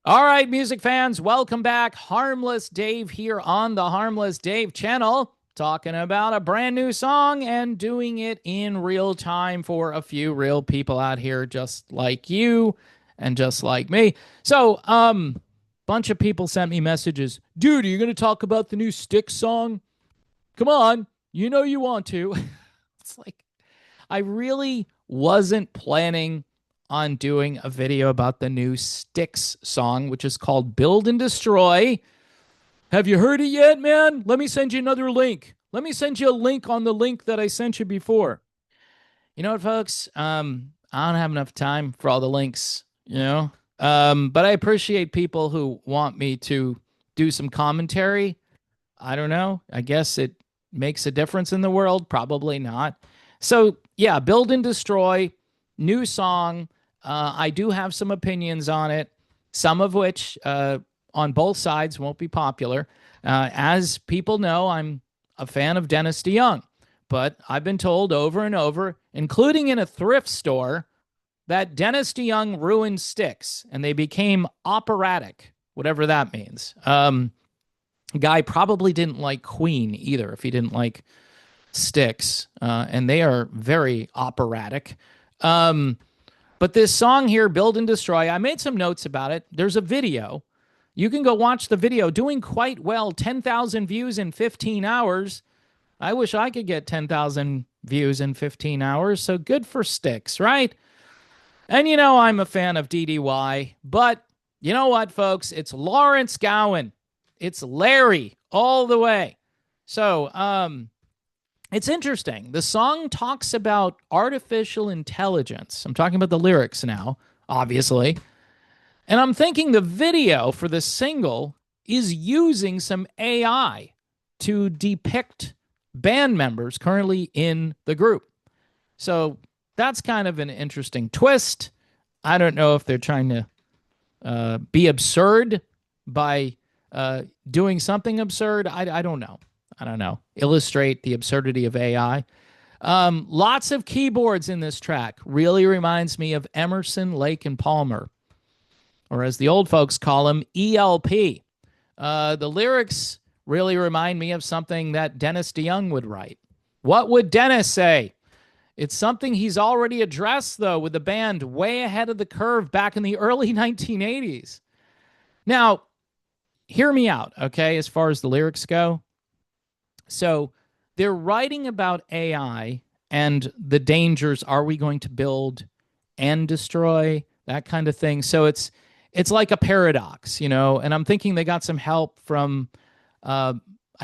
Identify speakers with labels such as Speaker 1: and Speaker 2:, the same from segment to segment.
Speaker 1: All right, music fans, welcome back. Harmless Dave here on the Harmless Dave channel, talking about a brand new song and doing it in real time for a few real people out here just like you and just like me. Bunch of people sent me messages. Dude, are you going to talk about the new Styx song? Come on, you know you want to. It's like I really wasn't planning on doing a video about the new Styx song, which is called Build and Destroy. Have you heard it yet, man? Let me send you another link. Let me send you a link on the link that I sent you before. You know what, folks? I don't have enough time for all the links. But I appreciate people who want me to do some commentary. I don't know. I guess it makes a difference in the world. Probably not. So, yeah, Build and Destroy, new song. I do have some opinions on it, some of which on both sides won't be popular. As people know, I'm a fan of Dennis DeYoung, but I've been told over and over, including in a thrift store, that Dennis DeYoung ruined Styx and they became operatic, whatever that means. Guy probably didn't like Queen either, if he didn't like Styx, and they are very operatic. But this song here, Build and Destroy, I made some notes about it. There's a video. You can go watch the video. Doing quite well, 10,000 views in 15 hours. I wish I could get 10,000 views in 15 hours, so good for Styx, right? And you know I'm a fan of DDY, but you know what, folks? It's Lawrence Gowan. It's Larry all the way. So, it's interesting. The song talks about artificial intelligence. I'm talking about the lyrics now, obviously. And I'm thinking the video for the single is using some AI to depict band members currently in the group. So that's kind of an interesting twist. I don't know if they're trying to be absurd by doing something absurd. I don't know. I don't know. Illustrate the absurdity of AI. Lots of keyboards in this track. Really reminds me of Emerson, Lake, and Palmer, or as the old folks call them, ELP. The lyrics really remind me of something that Dennis DeYoung would write. What would Dennis say? It's something he's already addressed, though, with the band way ahead of the curve back in the early 1980s. Now, hear me out, okay, as far as the lyrics go. So they're writing about AI and the dangers. Are we going to build and destroy? That kind of thing. So it's like a paradox, you know. And I'm thinking they got some help from, I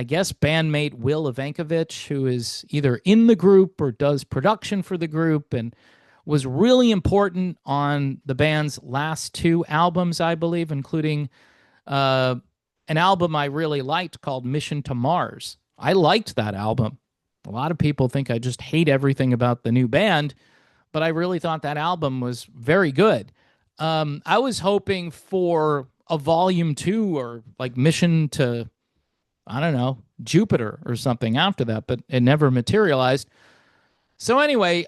Speaker 1: guess, bandmate Will Evankovich, who is either in the group or does production for the group and was really important on the band's last two albums, I believe, including an album I really liked called Mission to Mars. I liked that album. A lot of people think I just hate everything about the new band, but I really thought that album was very good. I was hoping for a volume 2 or like Mission to, I don't know, Jupiter or something after that, but it never materialized. So anyway,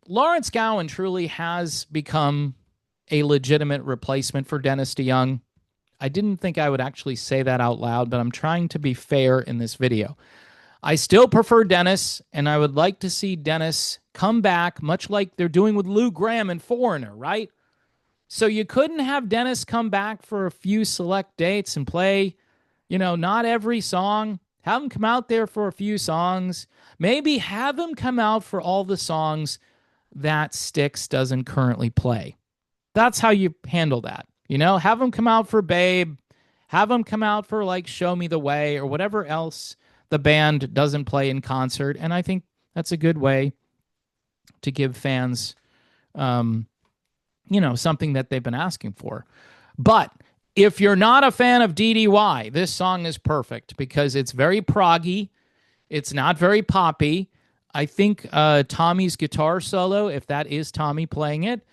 Speaker 1: Lawrence Gowan truly has become a legitimate replacement for Dennis DeYoung. I didn't think I would actually say that out loud, but I'm trying to be fair in this video. I still prefer Dennis, and I would like to see Dennis come back, much like they're doing with Lou Gramm and Foreigner, right? So you couldn't have Dennis come back for a few select dates and play, you know, not every song. Have him come out there for a few songs. Maybe have him come out for all the songs that Styx doesn't currently play. That's how you handle that. You know, have them come out for Babe, have them come out for like Show Me the Way or whatever else the band doesn't play in concert. And I think that's a good way to give fans, you know, something that they've been asking for. But if you're not a fan of DDY, this song is perfect because it's very proggy. It's not very poppy. I think Tommy's guitar solo, if that is Tommy playing it,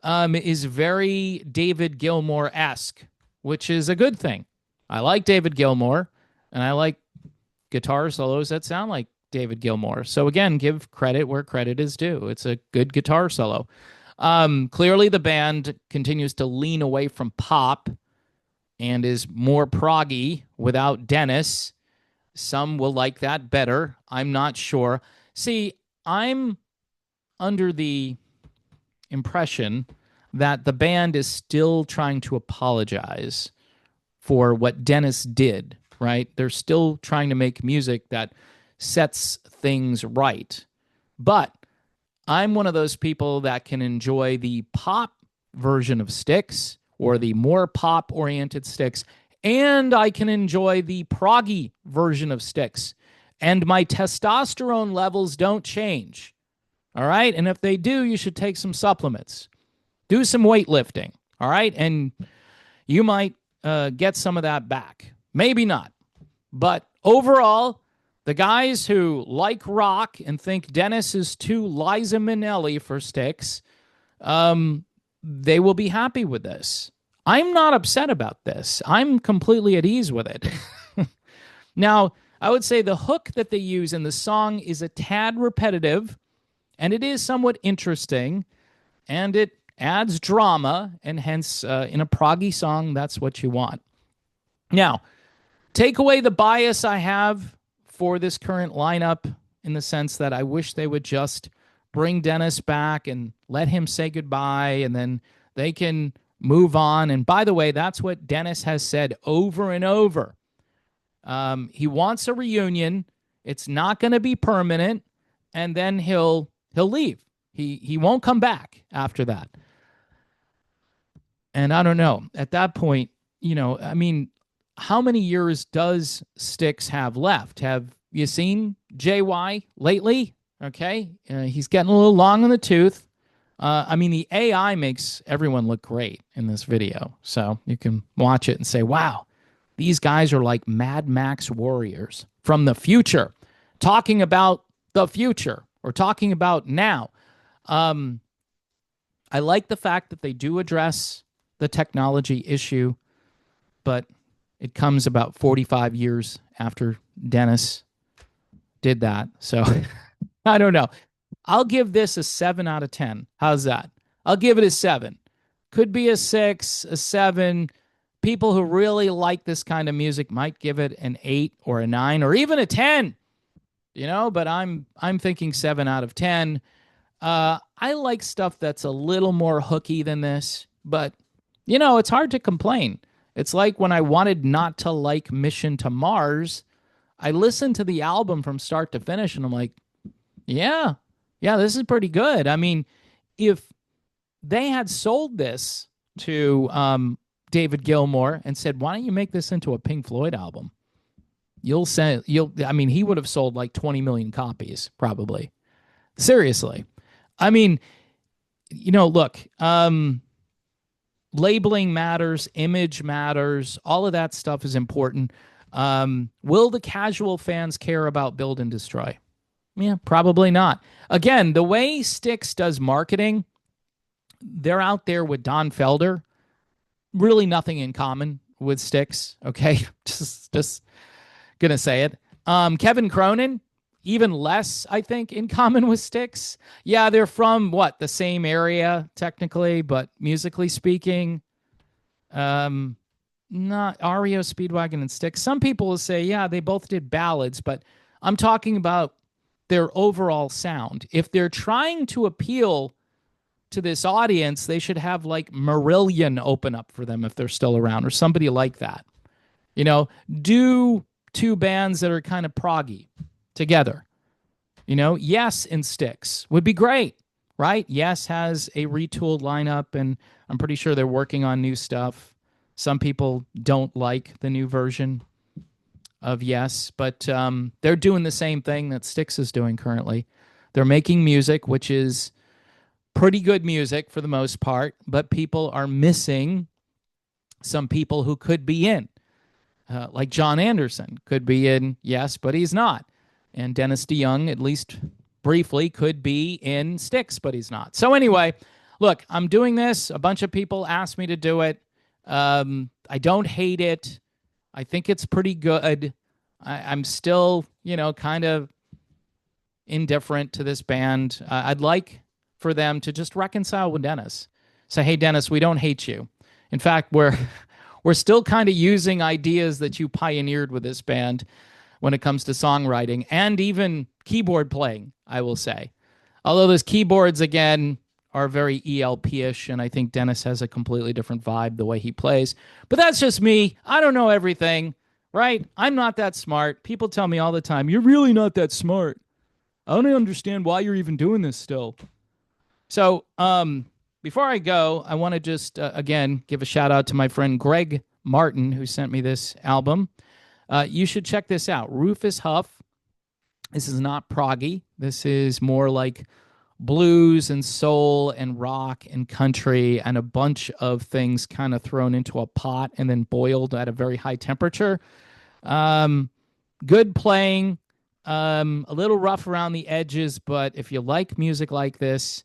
Speaker 1: is very David Gilmour-esque, which is a good thing. I like David Gilmour, and I like guitar solos that sound like David Gilmour. So again, give credit where credit is due. It's a good guitar solo. Clearly the band continues to lean away from pop. and is more proggy without Dennis. Some will like that better. I'm not sure. See, I'm under the impression that the band is still trying to apologize for what Dennis did, right? They're still trying to make music that sets things right. But I'm one of those people that can enjoy the pop version of Styx or the more pop-oriented Styx, and I can enjoy the proggy version of Styx. And my testosterone levels don't change. All right? And if they do, you should take some supplements. Do some weightlifting. All right? And you might get some of that back. Maybe not. But overall, the guys who like rock and think Dennis is too Liza Minnelli for Styx, they will be happy with this. I'm not upset about this. I'm completely at ease with it. Now, I would say the hook that they use in the song is a tad repetitive, and it is somewhat interesting, and it adds drama, and hence, in a proggy song, that's what you want. Now, take away the bias I have for this current lineup in the sense that I wish they would just bring Dennis back and let him say goodbye, and then they can move on. And by the way, that's what Dennis has said over and over. He wants a reunion. It's not going to be permanent, and then he'll leave. He won't come back after that. And I don't know. At that point, I mean, how many years does Styx have left? Have you seen JY lately? Okay. He's getting a little long in the tooth. I mean, the AI makes everyone look great in this video. So you can watch it and say, wow, these guys are like Mad Max warriors from the future, talking about the future or talking about now. I like the fact that they do address the technology issue, but it comes about 45 years after Dennis did that. So I don't know. I'll give this a 7 out of 10. How's that? I'll give it a 7. Could be a 6, a 7. People who really like this kind of music might give it an 8 or a 9 or even a 10. But I'm thinking 7 out of 10. I like stuff that's a little more hooky than this, but it's hard to complain. It's like when I wanted not to like Mission to Mars, I listened to the album from start to finish and I'm like, yeah, this is pretty good. I mean, if they had sold this to David Gilmour and said, why don't you make this into a Pink Floyd album? He would have sold like 20 million copies, probably. Seriously. I mean, look, labeling matters, image matters, all of that stuff is important. Will the casual fans care about Build and Destroy? Yeah, probably not. Again, the way Styx does marketing, they're out there with Don Felder. Really nothing in common with Styx, okay? just gonna say it. Kevin Cronin, even less, I think, in common with Styx. Yeah, they're from, the same area, technically, but musically speaking, not REO Speedwagon and Styx. Some people will say, yeah, they both did ballads, but I'm talking about their overall sound. If they're trying to appeal to this audience, they should have like Marillion open up for them if they're still around, or somebody like that. Do two bands that are kind of proggy together. Yes and Styx would be great, right? Yes has a retooled lineup, and I'm pretty sure they're working on new stuff. Some people don't like the new version of Yes, but they're doing the same thing that Styx is doing currently. They're making music, which is pretty good music for the most part, but people are missing some people who could be in. Like John Anderson could be in Yes, but he's not. And Dennis DeYoung, at least briefly, could be in Styx, but he's not. So anyway, look, I'm doing this. A bunch of people asked me to do it. I don't hate it. I think it's pretty good. I'm still, kind of indifferent to this band. I'd like for them to just reconcile with Dennis. Say, hey, Dennis, we don't hate you. In fact, we're we're still kind of using ideas that you pioneered with this band when it comes to songwriting and even keyboard playing, I will say. Although those keyboards, again, are very ELP-ish, and I think Dennis has a completely different vibe the way he plays. But that's just me. I don't know everything, right? I'm not that smart. People tell me all the time, you're really not that smart. I don't understand why you're even doing this still. So, before I go, I want to just, again, give a shout out to my friend Greg Martin, who sent me this album. You should check this out. Rufus Huff. This is not proggy. This is more like blues and soul and rock and country and a bunch of things kind of thrown into a pot and then boiled at a very high temperature. Good playing, a little rough around the edges, but if you like music like this,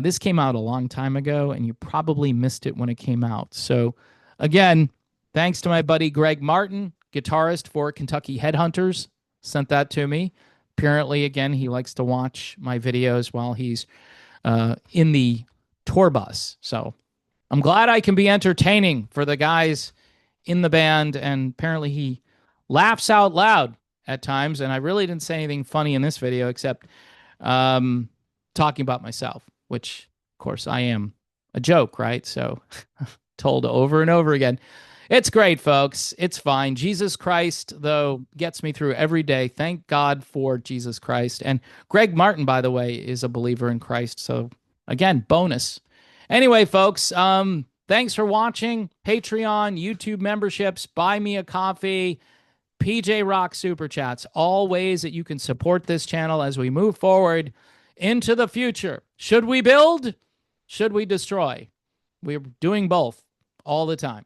Speaker 1: this came out a long time ago and you probably missed it when it came out. So again, thanks to my buddy Greg Martin, guitarist for Kentucky Headhunters, sent that to me. Apparently, again, he likes to watch my videos while he's in the tour bus. So I'm glad I can be entertaining for the guys in the band. And apparently he laughs out loud at times. And I really didn't say anything funny in this video except talking about myself, which, of course, I am a joke, right? So told over and over again. It's great, folks. It's fine. Jesus Christ, though, gets me through every day. Thank God for Jesus Christ. And Greg Martin, by the way, is a believer in Christ. So, again, bonus. Anyway, folks, thanks for watching. Patreon, YouTube memberships, buy me a coffee, PJ Rock Super Chats, all ways that you can support this channel as we move forward into the future. Should we build? Should we destroy? We're doing both all the time.